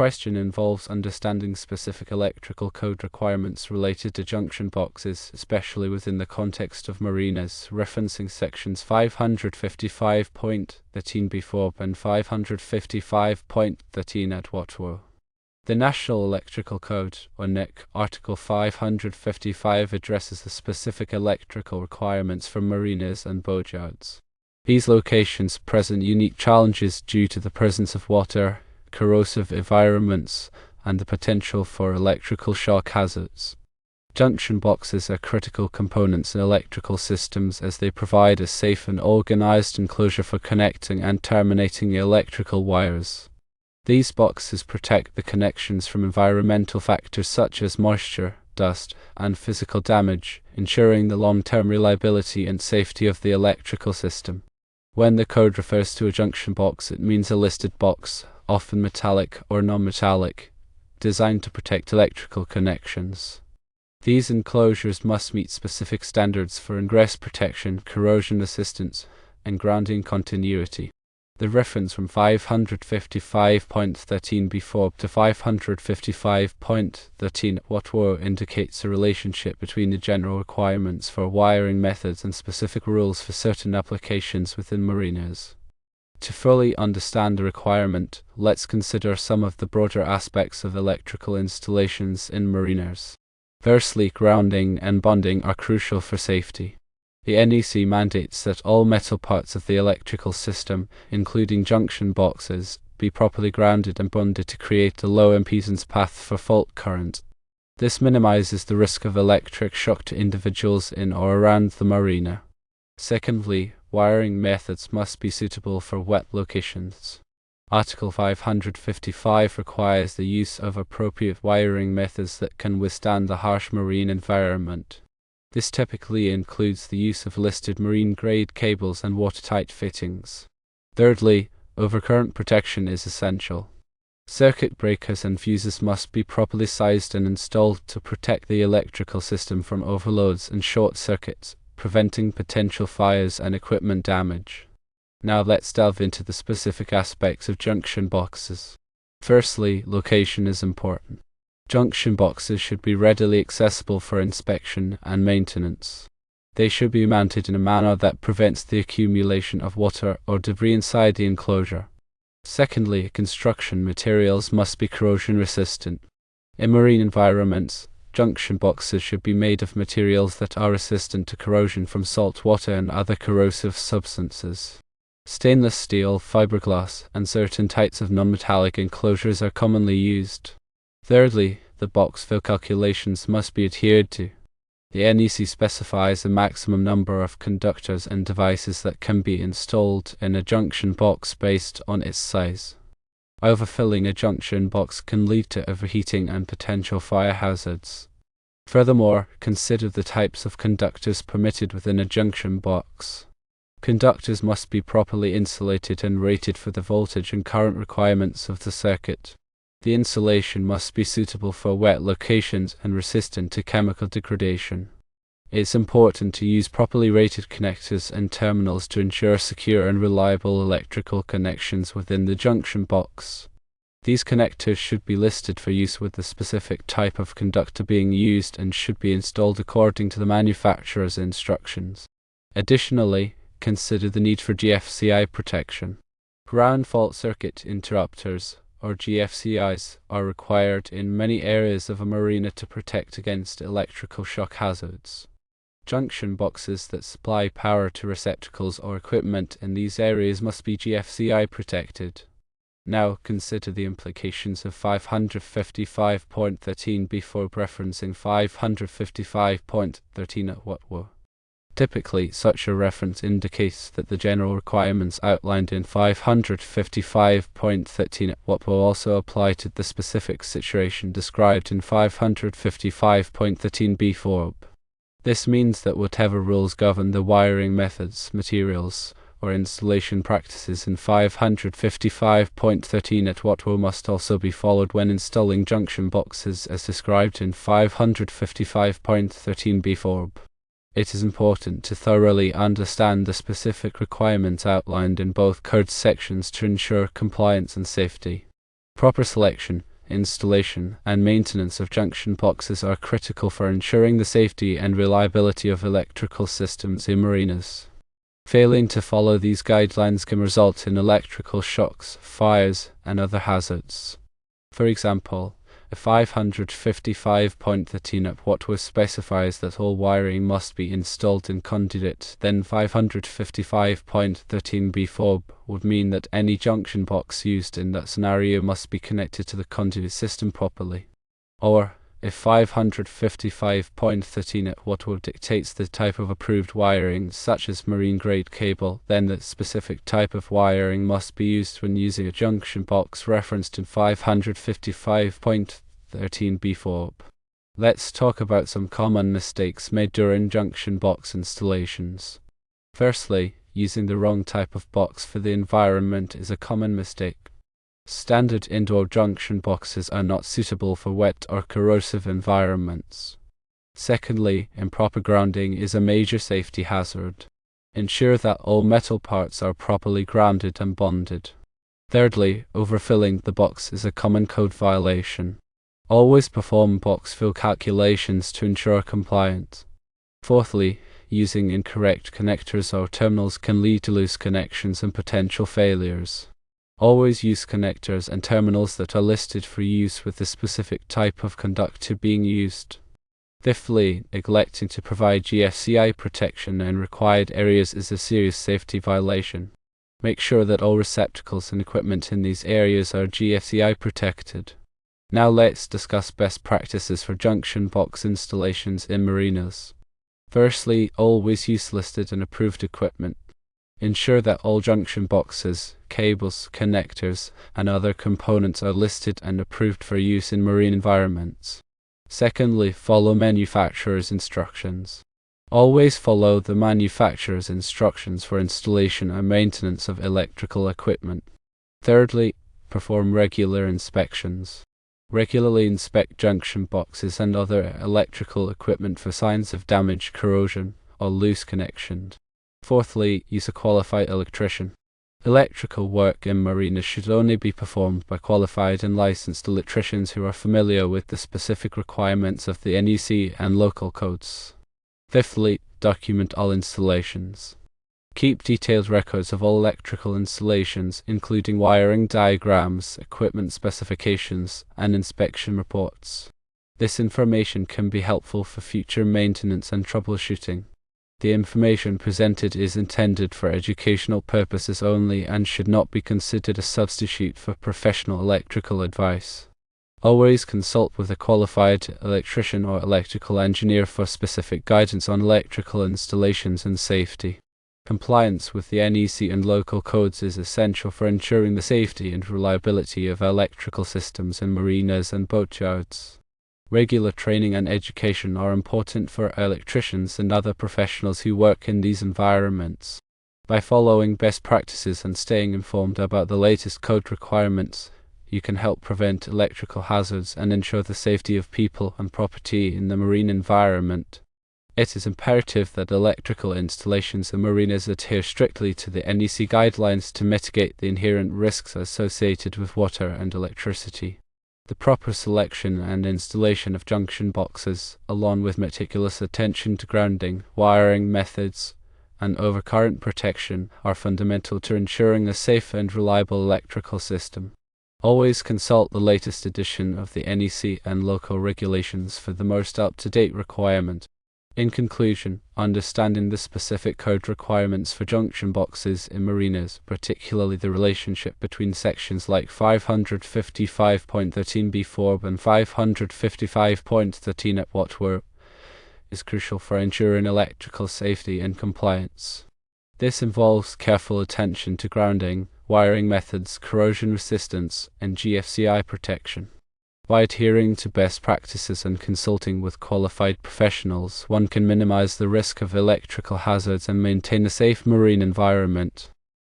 question involves understanding specific electrical code requirements related to junction boxes, especially within the context of marinas, referencing sections 555.13 before and 555.13 at WATWO. The National Electrical Code, or NEC, Article 555 addresses the specific electrical requirements for marinas and boatyards. These locations present unique challenges due to the presence of water, corrosive environments, and the potential for electrical shock hazards. Junction boxes are critical components in electrical systems as they provide a safe and organized enclosure for connecting and terminating electrical wires. These boxes protect the connections from environmental factors such as moisture, dust, and physical damage, ensuring the long-term reliability and safety of the electrical system. When the code refers to a junction box, it means a listed box, often metallic or non-metallic, designed to protect electrical connections. These enclosures must meet specific standards for ingress protection, corrosion resistance, and grounding continuity. The reference from 555.13 before to 555.13 WATWO indicates a relationship between the general requirements for wiring methods and specific rules for certain applications within marinas. To fully understand the requirement, let's consider some of the broader aspects of electrical installations in marinas. Firstly, grounding and bonding are crucial for safety. The NEC mandates that all metal parts of the electrical system, including junction boxes, be properly grounded and bonded to create a low impedance path for fault current. This minimizes the risk of electric shock to individuals in or around the marina. Secondly, wiring methods must be suitable for wet locations. Article 555 requires the use of appropriate wiring methods that can withstand the harsh marine environment. This typically includes the use of listed marine-grade cables and watertight fittings. Thirdly, overcurrent protection is essential. Circuit breakers and fuses must be properly sized and installed to protect the electrical system from overloads and short circuits, preventing potential fires and equipment damage. Now let's delve into the specific aspects of junction boxes. Firstly, location is important. Junction boxes should be readily accessible for inspection and maintenance. They should be mounted in a manner that prevents the accumulation of water or debris inside the enclosure. Secondly, construction materials must be corrosion resistant. In marine environments, junction boxes should be made of materials that are resistant to corrosion from salt water and other corrosive substances. Stainless steel, fiberglass, and certain types of non-metallic enclosures are commonly used. Thirdly, the box fill calculations must be adhered to. The NEC specifies a maximum number of conductors and devices that can be installed in a junction box based on its size. Overfilling a junction box can lead to overheating and potential fire hazards. Furthermore, consider the types of conductors permitted within a junction box. Conductors must be properly insulated and rated for the voltage and current requirements of the circuit. The insulation must be suitable for wet locations and resistant to chemical degradation. It's important to use properly rated connectors and terminals to ensure secure and reliable electrical connections within the junction box. These connectors should be listed for use with the specific type of conductor being used and should be installed according to the manufacturer's instructions. Additionally, consider the need for GFCI protection. Ground fault circuit interrupters, or GFCIs, are required in many areas of a marina to protect against electrical shock hazards. Junction boxes that supply power to receptacles or equipment in these areas must be GFCI protected. Now consider the implications of 555.13 before referencing 555.13 at WATWO. Typically, such a reference indicates that the general requirements outlined in 555.13 at WATWO also apply to the specific situation described in 555.13 before. This means that whatever rules govern the wiring methods, materials, or installation practices in 555.13 at WATWO must also be followed when installing junction boxes as described in 555.13 before. It is important to thoroughly understand the specific requirements outlined in both code sections to ensure compliance and safety. Proper selection, installation, and maintenance of junction boxes are critical for ensuring the safety and reliability of electrical systems in marinas. Failing to follow these guidelines can result in electrical shocks, fires, and other hazards. For example, a 555.13 watt specifies that all wiring must be installed in conduit, then 555.13b would mean that any junction box used in that scenario must be connected to the conduit system properly. Or, if 555.13 watt dictates the type of approved wiring, such as marine-grade cable, then the specific type of wiring must be used when using a junction box referenced in 555.13b. Let's talk about some common mistakes made during junction box installations. Firstly, using the wrong type of box for the environment is a common mistake. Standard indoor junction boxes are not suitable for wet or corrosive environments. Secondly, improper grounding is a major safety hazard. Ensure that all metal parts are properly grounded and bonded. Thirdly, overfilling the box is a common code violation. Always perform box fill calculations to ensure compliance. Fourthly, using incorrect connectors or terminals can lead to loose connections and potential failures. Always use connectors and terminals that are listed for use with the specific type of conductor being used. Fifthly, neglecting to provide GFCI protection in required areas is a serious safety violation. Make sure that all receptacles and equipment in these areas are GFCI protected. Now let's discuss best practices for junction box installations in marinas. Firstly, always use listed and approved equipment. Ensure that all junction boxes, cables, connectors, and other components are listed and approved for use in marine environments. Secondly, follow manufacturer's instructions. Always follow the manufacturer's instructions for installation and maintenance of electrical equipment. Thirdly, perform regular inspections. Regularly inspect junction boxes and other electrical equipment for signs of damage, corrosion, or loose connections. Fourthly, use a qualified electrician. Electrical work in marinas should only be performed by qualified and licensed electricians who are familiar with the specific requirements of the NEC and local codes. Fifthly, document all installations. Keep detailed records of all electrical installations, including wiring diagrams, equipment specifications, and inspection reports. This information can be helpful for future maintenance and troubleshooting. The information presented is intended for educational purposes only and should not be considered a substitute for professional electrical advice. Always consult with a qualified electrician or electrical engineer for specific guidance on electrical installations and safety. Compliance with the NEC and local codes is essential for ensuring the safety and reliability of electrical systems in marinas and boatyards. Regular training and education are important for electricians and other professionals who work in these environments. By following best practices and staying informed about the latest code requirements, you can help prevent electrical hazards and ensure the safety of people and property in the marine environment. It is imperative that electrical installations in marinas adhere strictly to the NEC guidelines to mitigate the inherent risks associated with water and electricity. The proper selection and installation of junction boxes, along with meticulous attention to grounding, wiring methods, and overcurrent protection, are fundamental to ensuring a safe and reliable electrical system. Always consult the latest edition of the NEC and local regulations for the most up-to-date requirement. In conclusion, understanding the specific code requirements for junction boxes in marinas, particularly the relationship between sections like 555.13b4 and 555.13 watt, is crucial for ensuring electrical safety and compliance. This involves careful attention to grounding, wiring methods, corrosion resistance, and GFCI protection. By adhering to best practices and consulting with qualified professionals, one can minimize the risk of electrical hazards and maintain a safe marine environment.